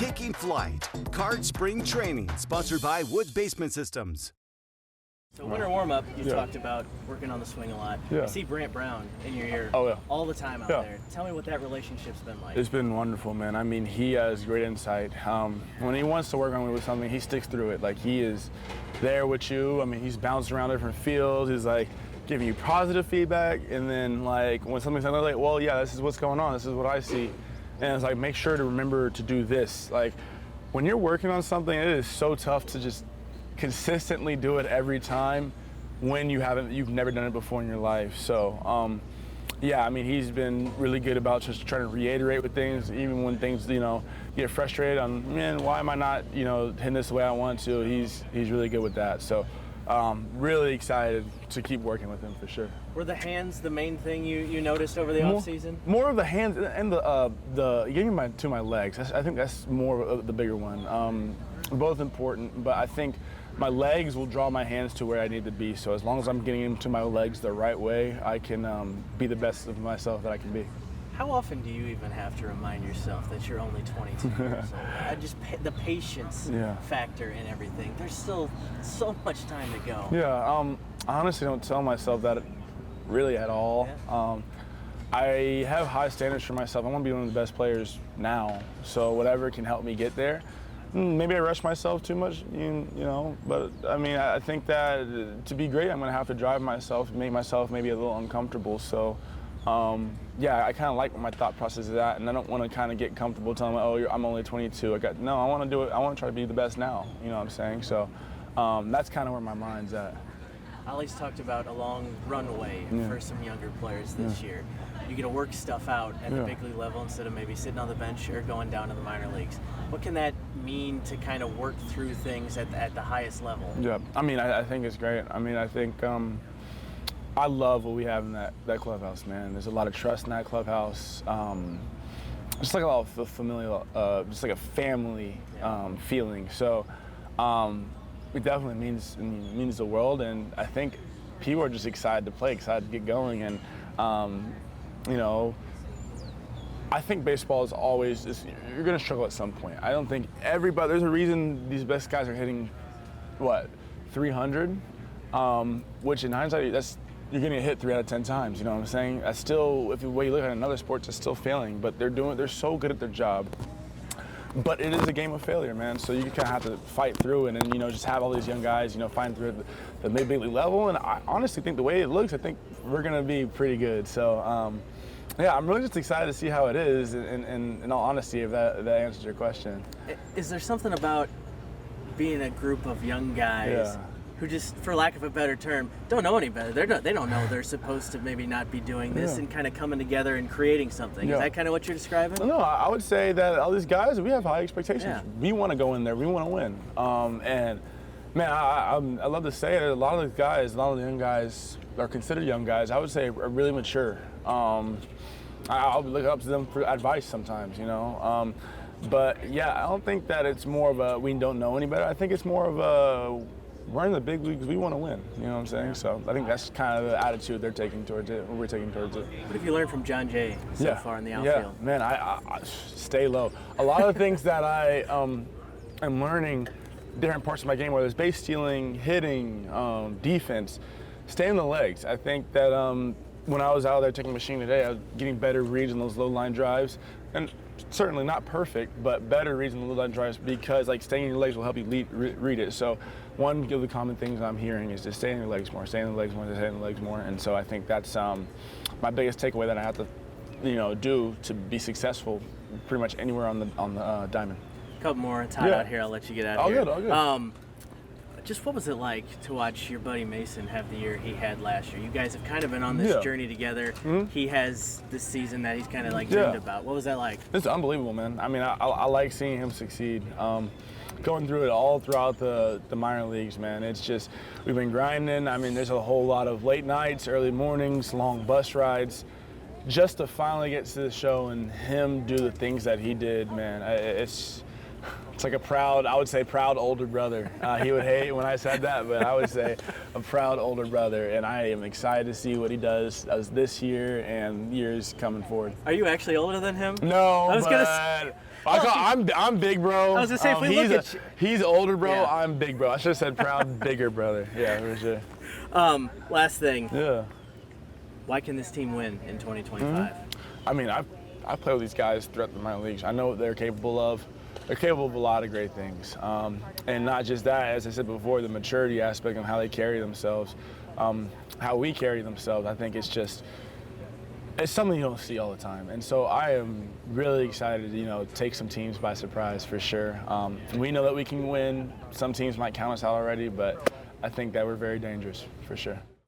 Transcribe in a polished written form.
taking flight. Card Spring Training, sponsored by Woods Basement Systems. So winter warm-up, you talked about working on the swing a lot. I see Brant Brown in your ear all the time out there. Tell me what that relationship's been like. It's been wonderful, man. I mean, he has great insight. When he wants to work on me with something, he sticks through it. Like, he is there with you. I mean, he's bouncing around different fields. He's like giving you positive feedback, and then like when something's like, well, yeah, this is what's going on. This is what I see, and it's like, make sure to remember to do this. Like, when you're working on something, it is so tough to just consistently do it every time when you've never done it before in your life. So yeah, I mean, he's been really good about just trying to reiterate with things, even when things, get frustrated on, man, why am I not, hitting this the way I want to? He's really good with that. So really excited to keep working with him for sure. Were the hands the main thing you noticed over the off season? More of the hands and the getting to my legs. I think that's more of the bigger one. Both important, but I think my legs will draw my hands to where I need to be. So as long as I'm getting into my legs the right way, I can be the best of myself that I can be. How often do you even have to remind yourself that you're only 22 years old? Just the patience factor in everything. There's still so much time to go. Yeah, I honestly don't tell myself that really at all. Yeah. I have high standards for myself. I want to be one of the best players now. So whatever can help me get there. Maybe I rush myself too much, but I mean, I think that to be great, I'm going to have to drive myself, make myself maybe a little uncomfortable. So, yeah, I kind of like what my thought process is at, and I don't want to kind of get comfortable telling me, I'm only 22. I want to do it. I want to try to be the best now. You know what I'm saying? So that's kind of where my mind's at. Ollie's talked about a long runway for some younger players this year. You get to work stuff out at the big league level instead of maybe sitting on the bench or going down to the minor leagues. What can that mean to kind of work through things at the highest level? Yeah, I mean, I think it's great. I mean, I think I love what we have in that clubhouse, man. There's a lot of trust in that clubhouse. Just like a lot of familial, just like a family feeling. So it definitely means the world, and I think people are just excited to play, excited to get going, and I think baseball is always you're going to struggle at some point. I don't think there's a reason these best guys are hitting 300, which in hindsight you're going to hit 3 out of 10 times. You know what I'm saying? That's still, if the way you look at another sport, it's still failing, but they're so good at their job. But it is a game of failure, man. So you kind of have to fight through it, and just have all these young guys, find through the mid league level. And I honestly think the way it looks, I think we're gonna be pretty good. So yeah, I'm really just excited to see how it is. And in all honesty, if that answers your question. Is there something about being a group of young guys who just, for lack of a better term, don't know any better? They don't know they're supposed to maybe not be doing this, and kind of coming together and creating something. Is that kind of what you're describing? No, I would say that all these guys, we have high expectations. Yeah. We want to go in there. We want to win. And man, I love to say that a lot of the guys, a lot of the young guys are considered young guys. I would say are really mature. I'll look up to them for advice sometimes, But yeah, I don't think that it's more of a we don't know any better. I think it's more of a we're in the big leagues, we want to win, you know what I'm saying? So I think that's kind of the attitude they're taking towards it, we're taking towards it. What have you learned from John Jay so far in the outfield? Yeah, man, I stay low. A lot of the things that I am learning, different parts of my game, whether it's base stealing, hitting, defense, stay in the legs. I think that when I was out there taking machine today, I was getting better reads on those low line drives. And certainly not perfect, but better reads on the low line drives because staying in your legs will help you read it. So one of the common things I'm hearing is just stay in your legs more, stay in the legs more, stay in the legs more. And so I think that's my biggest takeaway that I have to, do to be successful pretty much anywhere on the diamond. A couple more tied out here. I'll let you get out of here. All good. Just what was it like to watch your buddy Mason have the year he had last year? You guys have kind of been on this journey together. Mm-hmm. He has this season that he's kind of dreamed about. What was that like? It's unbelievable, man. I mean, I like seeing him succeed. Going through it all throughout the minor leagues, man. It's just, we've been grinding. I mean, there's a whole lot of late nights, early mornings, long bus rides. Just to finally get to the show and him do the things that he did, man, it's like a proud older brother. He would hate when I said that, but I would say a proud older brother, and I am excited to see what he does this year and years coming forward. Are you actually older than him? No, I'm big bro. I was gonna say, if we look at he's older bro. Yeah. I'm big bro. I should have said proud bigger brother. Yeah, for sure. Last thing. Yeah. Why can this team win in 2025? I mean, I've played with these guys throughout the minor leagues. I know what they're capable of. They're capable of a lot of great things. And not just that, as I said before, the maturity aspect of how they carry themselves, how we carry themselves, I think it's something you don't see all the time. And so I am really excited to, take some teams by surprise for sure. We know that we can win. Some teams might count us out already, but I think that we're very dangerous for sure.